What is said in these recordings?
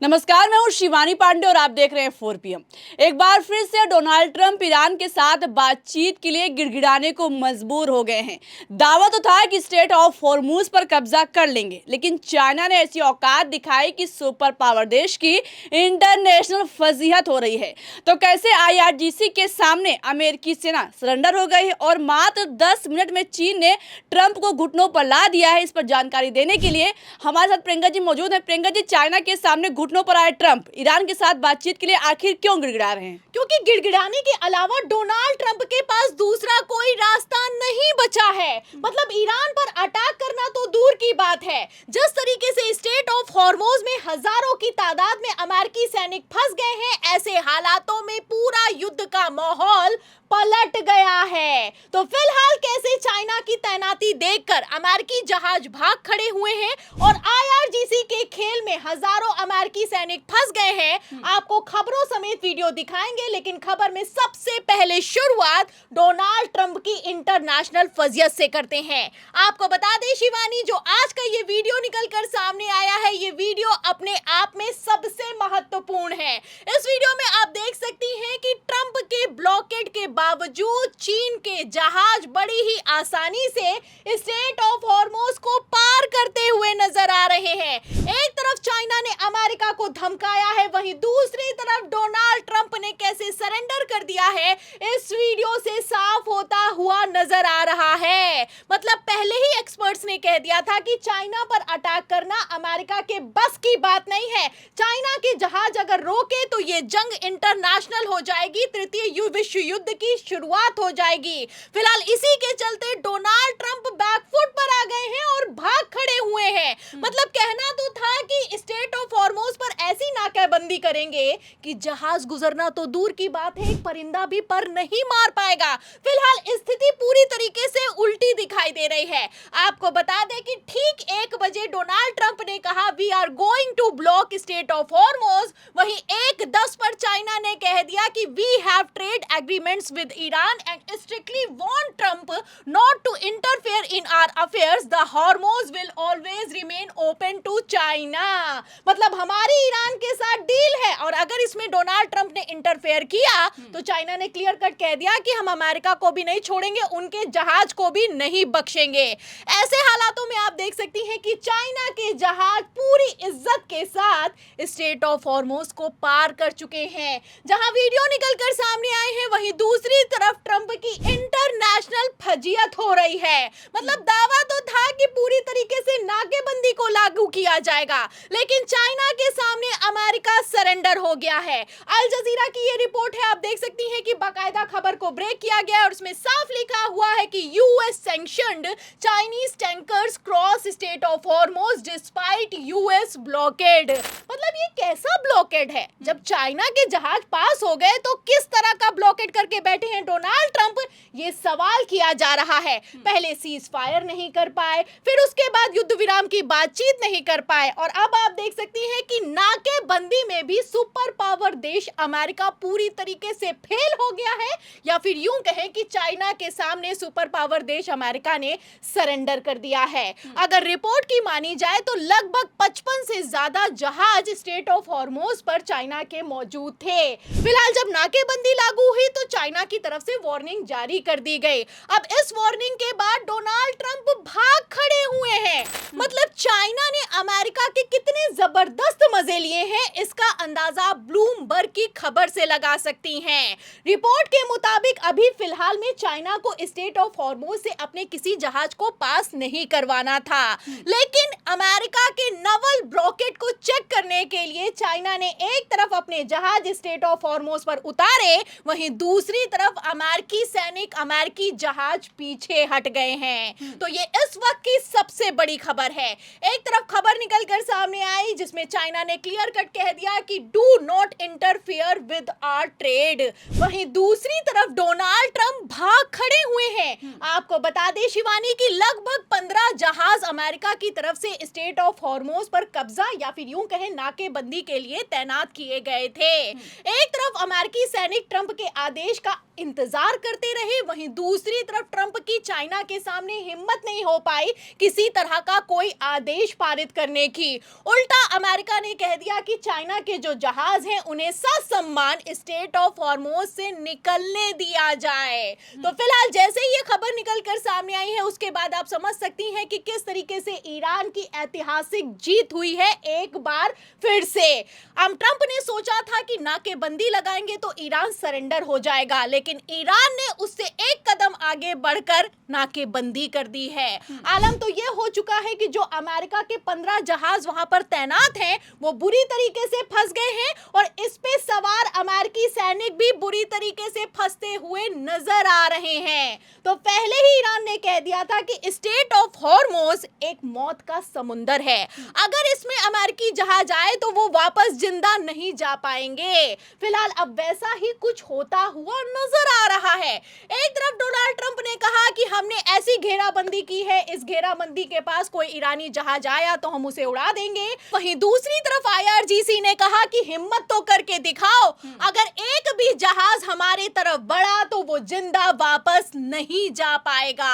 नमस्कार, मैं हूं शिवानी पांडे और आप देख रहे हैं 4 PM। एक बार फिर से डोनाल्ड ट्रंप ईरान के साथ बातचीत के लिए गिड़गिड़ाने को मजबूर हो गए हैं। दावा तो था कि स्ट्रेट ऑफ हॉर्मूज पर कब्जा कर लेंगे, लेकिन चाइना ने ऐसी औकात दिखाई कि सुपर पावर देश की इंटरनेशनल फजीहत हो रही है। तो कैसे IRGC के सामने अमेरिकी सेना सरेंडर हो गई और मात्र 10 मिनट में चीन ने ट्रंप को घुटनों पर ला दिया है, इस पर जानकारी देने के लिए हमारे साथ प्रियंका जी मौजूद हैं। प्रियंका जी, चाइना के सामने घुटनों पर आए ट्रंप ईरान के साथ बातचीत के लिए आखिर क्यों गिड़गिड़ा रहे हैं? क्योंकि गिड़गिड़ाने के अलावा डोनाल्ड ट्रंप के पास दूसरा कोई रास्ता नहीं बचा है। मतलब ईरान पर अटैक करना तो दूर की बात है, जिस तरीके से स्ट्रेट ऑफ हॉर्मोज में हजारों की तादाद में अमेरिकी सैनिक फंस गए हैं, ऐसे हालातों में पूरा युद्ध का माहौल पलट गया है। तो फिलहाल कैसे चाइना की तैनाती देखकर अमेरिकी जहाज भाग खड़े हुए हैं और IRGC के खेल में हजारों अमेरिकी सैनिक फंस गए हैं, आपको खबरों समेत वीडियो दिखाएंगे। लेकिन खबर में सबसे पहले शुरुआत डोनाल्ड ट्रंप की इंटरनेशनल फजियत से करते हैं। आपको बता दें शिवानी, जो आज का ये वीडियो निकल कर सामने आया है, ये वीडियो अपने आप में सबसे महत्वपूर्ण है। इस वीडियो में आप देख सकती हैं कि ट्रंप के ब्लॉकेड के बावजूद चीन के जहाज बड़ी ही आसानी से स्ट्रेट ऑफ हॉर्मोज को पार करते हुए नजर आ रहे हैं। एक तरफ चाइना ने अमेरिका को धमकाया है, वहीं दूसरी तरफ डोनाल्ड ट्रंप ने कैसे सरेंडर कर दिया है, इस वीडियो से साफ होता हुआ नजर आ रहा है। मतलब पहले ही एक्सपर्ट्स ने कह दिया था कि चाइना पर अटैक करना अमेरिका के बस की बात नहीं है। चाइना के जहाज अगर रोके तो ये जंग इंटरनेशनल हो जाएगी, तृतीय विश्व युद्ध की शुरुआत हो जाएगी। फिलहाल इसी के चलते डोनाल्ड ट्रंप बैकफुट पर आ गए हैं और भाग खड़े हुए हैं। मतलब कहना तो था कि स्ट्रेट ऑफ हॉर्मोज पर ऐसी नाकाबंदी करेंगे कि जहाज गुजरना तो दूर की बात है, एक परिंदा भी पर नहीं मार पाएगा। फिलहाल स्थिति पूरी तरीके से उल्टी दिखाई दे रही है। आपको बता दें कि ठीक 1 बजे डोनाल्ड ट्रंप ने कहा we are going to block strait of Hormuz, वहीं 1:10 पर चाइना ने कह दिया कि we have trade agreements with Iran and strictly warn Trump not to interfere in our affairs, the Hormuz will always remain open to China. मतलब हमारी Iran के साथ डील है और अगर इसमें डोनाल्ड ट्रंप ने इंटरफेयर किया तो चाइना ने क्लियर कट कह दिया कि हम अमेरिका को भी नहीं छोड़ेंगे, उनके जहाज को भी नहीं बख्शेंगे। ऐसे हालातों में आप देख सकती हैं कि चाइना के जहाज पूरी इज्जत के साथ स्ट्रेट ऑफ हॉर्मोज को पार कर चुके हैं। जहां वीडियो निकल कर सामने आए हैं, वहीं दूसरी तरफ ट्रंप की इंटरनेशनल फजीयत हो रही है। मतलब दावा तो था कि पूरी तरीके से नाकेबंदी को लागू किया जाएगा, लेकिन चाइना के सामने अमेरिका सरेंडर हो गया है। अल जजीरा की ये रिपोर्ट है, आप देख सकती हैं कि बाकायदा खबर को ब्रेक किया गया है और उसमें साफ लिखा हुआ है कि US sanctioned Chinese tankers cross straight of Hormoz despite US blockade. मतलब ये कैसा ब्लॉकेड है? जब चाइना के जहाज पास हो गए तो किस तरह का ब्लॉकेड करके बैठे हैं डोनाल्ड ट्रंप, ये सवाल किया जा रहा है। पहले सीज फायर नहीं कर पाए, फिर उसके बाद युद्ध विराम की बातचीत नहीं कर पाए और अब आप देख सकती हैं कि नाकेबंदी में भी सुपर पावर देश अमेरिका पूरी तरीके से फेल हो गया है, या फिर यूं कहें कि चाइना के सामने सुपर पावर देश अमेरिका ने सरेंडर कर दिया है। अगर रिपोर्ट की मानी जाए तो लगभग 55 से ज्यादा जहाज स्ट्रेट ऑफ हॉर्मोज पर चाइना के मौजूद थे। फिलहाल जब नाकेबंदी लागू हुई तो चाइना की तरफ से वार्निंग जारी कर दी गई। अब इस वार्निंग के बाद डोनाल्ड ट्रंप भाग खड़े हुए हैं। मतलब चाइना ने अमेरिका के कितने जबरदस्त मजे लिए हैं, इसका अंदाजा ब्लूमबर्ग की खबर से लगा सकती हैं। रिपोर्ट के मुताबिक अभी फिलहाल में चाइना को स्ट्रेट ऑफ हॉर्मोज से अपने किसी जहाज को पास नहीं करवाना था, लेकिन अमेरिका के नवल ब्लॉकेड को चेक करने के लिए चाइना ने एक तरफ अपने जहाज स्ट्रेट ऑफ हॉर्मोज पर उतारे, वहीं दूसरी तरफ अमेरिकी सैनिक, अमेरिकी जहाज पीछे हट गए हैं। तो ये इस वक्त की सबसे बड़ी खबर है। एक तरफ खबर निकल कर सामने आई जिसमें चाइना ने क्लियर कट कह दिया कि do not interfere with our trade, वहीं दूसरी तरफ डोनाल्ड ट्रंप भाग खड़े हुए हैं। आपको बता दें शिवानी की लगभग 15 जहाज अमेरिका की तरफ से स्ट्रेट ऑफ हॉर्मोज पर कब्जा या फिर यूं कहें नाकेबंदी के लिए तैनात किए गए थे। एक तरफ अमेरिकी सैनिक ट्रंप के आदेश का इंतजार करते रहे, वहीं दूसरी तरफ ट्रंप की चाइना के सामने हिम्मत नहीं हो पाई किसी तरह का कोई आदेश पारित करने की। उल्टा अमेरिका ने कह दिया कि चाइना के जो जहाज हैं उन्हें ससम्मान स्ट्रेट ऑफ हॉर्मोज से निकलने दिया जाए। तो फिलहाल जैसे ही ये खबर निकल कर सामने आई है उसके बाद आप समझ सकती हैं कि किस तरीके से ईरान की ऐतिहासिक जीत हुई है एक बार फिर से। ट्रंप ने सोचा था कि नाकेबंदी लगाएंगे तो ईरान सरेंडर हो जाएगा, लेकिन ईरान ने उससे एक कदम आगे बढ़कर नाकेबंदी कर दी है। आलम तो ये हो चुका है कि जो अमेरिका के 15 जहाज वहां पर तैनात हैं वो बुरी तरीके से फंस गए हैं और इस पे सवार अमेरिकी सैनिक भी बुरी तरीके से फंसते हुए नजर आ रहे हैं। तो पहले ही ईरान ने कह दिया था कि स्ट्रेट ऑफ हॉर्मोज एक मौत का समुंदर है, अगर इसमें अमेरिकी जहाज आए तो वो वापस जिंदा नहीं जा पाएंगे। फिलहाल अब वैसा ही कुछ होता हुआ नजर आ रहा है। एक तरफ डोनाल्ड ट्रंप ने कहा कि हमने ऐसी घेराबंदी की है, इस घेराबंदी के पास कोई ईरानी जहाज आया तो हम उसे उड़ा देंगे। वहीं दूसरी तरफ IRGC ने कहा कि हिम्मत तो करके दिखाओ, अगर एक भी जहाज हमारे तरफ बढ़ा तो वो जिंदा वापस नहीं जा पाएगा।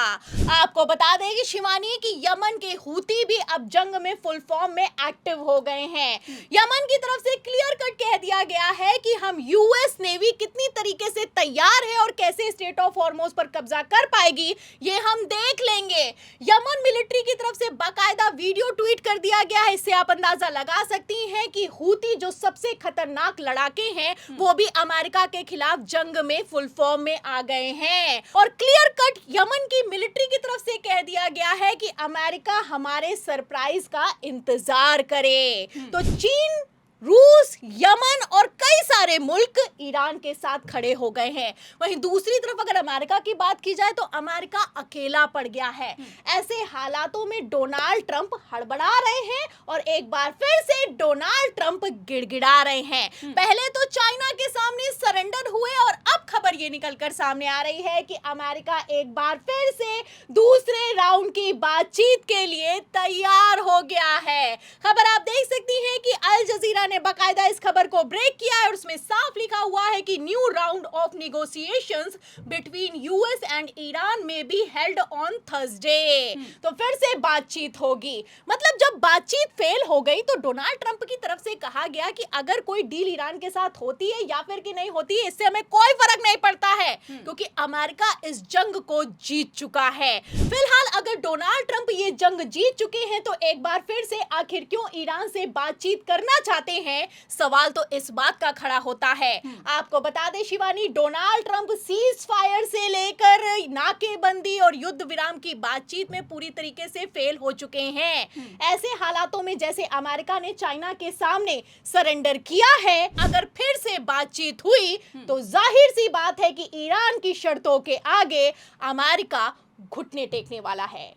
आपको बता दें कि शिवानी की यमन के हूती भी अब जंग में फुल फॉर्म में एक्टिव हो गए हैं। यमन की तरफ से क्लियर कट कह दिया गया है कि हम US नेवी कितनी तरीके से तैयार है और कैसे स्ट्रेट ऑफ हॉर्मोज पर कब्जा कर पाएगी ये हम देख लेंगे। यमन मिलिट्री की तरफ से बाकायदा वीडियो ट्वीट कर दिया गया है। इससे आप अंदाजा लगा सकती हैं कि हूती जो सबसे खतरनाक लड़ाके हैं वो भी अमेरिका के खिलाफ जंग में फुल फॉर्म में आ गए हैं। और क्लियर कट यमन की मिलिट्री की तरफ से कह दिया गया है कि अमेरिका हमारे सरप्राइज का इंतजार करे। तो चीन, रूस, यमन और कई सारे मुल्क ईरान के साथ खड़े हो गए हैं। वहीं दूसरी तरफ अगर अमेरिका की बात की जाए तो अमेरिका अकेला पड़ गया है। ऐसे हालातों में डोनाल्ड ट्रंप हड़बड़ा रहे हैं और एक बार फिर से डोनाल्ड ट्रंप गिड़गिड़ा रहे हैं। पहले तो चाइना के सामने सरेंडर हुए और अब खबर ये निकलकर सामने आ रही है कि अमेरिका एक बार फिर से दूसरे राउंड की बातचीत के लिए तैयार हो गया है। खबर आप देख सकती हैं कि अल जजीरा ने बाकायदा इस खबर को ब्रेक किया है और उसमें साफ लिखा हुआ है कि new round of negotiations between US and Iran में बी हेल्ड ऑन थर्सडे। तो फिर से बातचीत होगी। मतलब जब बातचीत फेल हो गई तो डोनाल्ड ट्रंप की तरफ से कहा गया कि अगर कोई डील ईरान के साथ होती है या फिर कि नहीं होती है इससे हमें कोई फर्क नहीं पड़ता है, क्योंकि अमेरिका इस जंग को जीत चुका है। फिलहाल अगर डोनाल्ड ट्रंप ये जंग जीत चुके हैं तो एक बार फिर से आखिर क्यों ईरान से बातचीत करना चाहते हैं, सवाल तो इस बात का खड़ा होता है। आपको बता दें Shivani, Donald Trump cease fire से लेकर नाकेबंदी और युद्ध विराम की बातचीत में पूरी तरीके से फेल हो चुके हैं। ऐसे हालातों में जैसे अमेरिका ने चाइना के सामने सरेंडर किया है, अगर फिर से बातचीत हुई तो जाहिर सी बात है कि ईरान की शर्तों के आगे अमेरिका घुटने टेकने वाला है।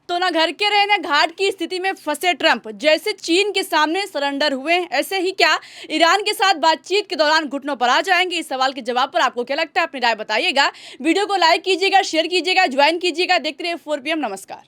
तो ना घर के रहे ना घाट की स्थिति में फंसे ट्रंप, जैसे चीन के सामने सरेंडर हुए ऐसे ही क्या ईरान के साथ बातचीत के दौरान घुटनों पर आ जाएंगे? इस सवाल के जवाब पर आपको क्या लगता है, अपनी राय बताइएगा। वीडियो को लाइक कीजिएगा, शेयर कीजिएगा, ज्वाइन कीजिएगा। देखते रहिए 4 PM। नमस्कार।